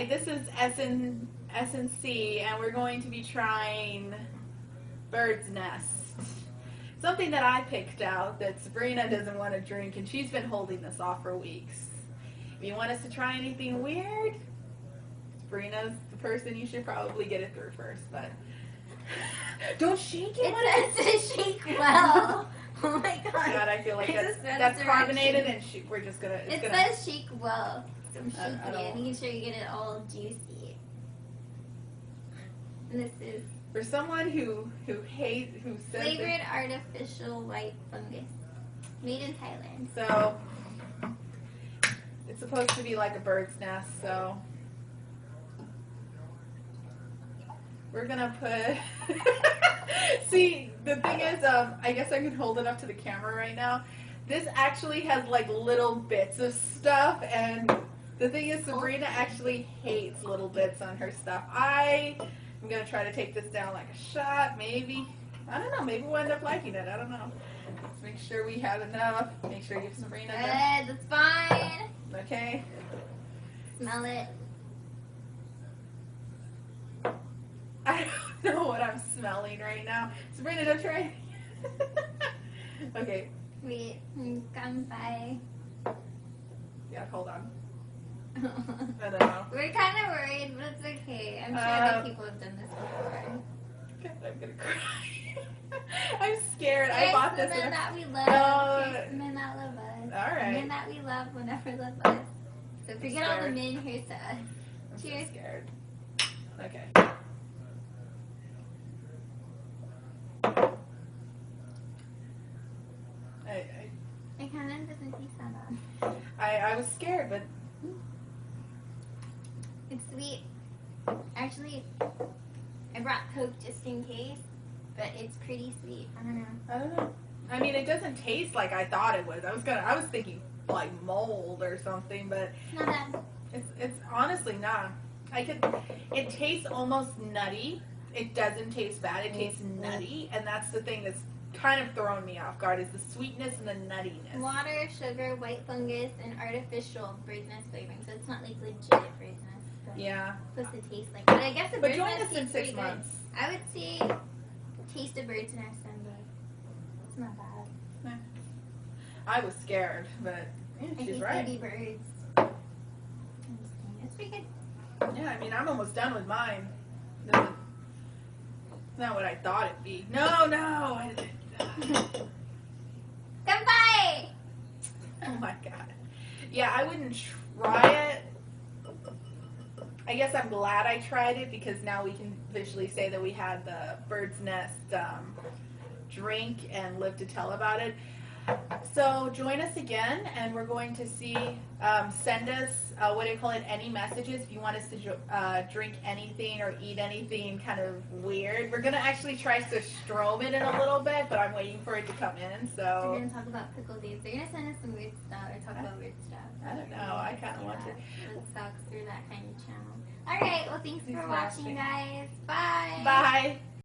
Alright, this is S&C, and we're going to be trying Bird's Nest. Something that I picked out that Sabrina doesn't want to drink, and she's been holding this off for weeks. If you want us to try anything weird, Sabrina's the person you should probably get it through first, but don't shake it. It says to shake well. Oh my god. God, I feel like that's carbonated, and we're just gonna. It says shake well. So I'm shaking it, making sure you get it all juicy. And this is for someone who says flavored artificial white fungus, made in Thailand. So it's supposed to be like a bird's nest. So we're gonna put. See, the thing is, I guess I can hold it up to the camera right now. This actually has like little bits of stuff, and the thing is, Sabrina actually hates little bits on her stuff. I'm gonna try to take this down like a shot, maybe. I don't know, maybe we'll end up liking it. I don't know. Let's make sure we have enough. Make sure you give Sabrina enough. Good, that's fine. Okay. Smell it. I don't know what I'm smelling right now. Sabrina, don't try. Okay. Wait, come by. Yeah, hold on. I don't know. We're kind of worried, but it's okay. I'm sure that people have done this before. God, I'm gonna cry. I'm scared. Here's I bought this. The men that we love. Here's the men that love us. All right. The men that we love will never love us. So forget all the men. Here's to us. I'm Cheers. so scared. Okay. It kind of doesn't taste that bad. I was scared, but it's sweet. Actually, I brought Coke just in case, but it's pretty sweet. I don't know. I mean, it doesn't taste like I thought it would. I was thinking like mold or something, but It's not bad. it's honestly not. It tastes almost nutty. It doesn't taste bad. It tastes nutty, and that's the thing that's kind of throwing me off guard is the sweetness and the nuttiness. Water, sugar, white fungus, and artificial bird's nest flavoring. So it's not like legit bird's nest. But Yeah. It's supposed to taste like. But I guess a But bird's join nest us in tastes 6 pretty months. good. I would say taste a bird's nest someday. It's not bad. I was scared, but yeah, I she's think right. baby birds. I'm just kidding. It's pretty good. Yeah, I mean, I'm almost done with mine. It's not what I thought it'd be. No. Come by! Oh my god. Yeah, I wouldn't try it. I guess I'm glad I tried it because now we can officially say that we had the Bird's Nest drink and live to tell about it. So join us again, and we're going to see, send us, any messages if you want us to drink anything or eat anything kind of weird. We're going to actually try to strom it in a little bit, but I'm waiting for it to come in, so. We're going to talk about pickle days. They're going to send us some weird stuff or talk about weird stuff. I don't know. I kind of want to. It sucks through that kind of channel. Alright, well thanks for watching, guys. Bye. Bye.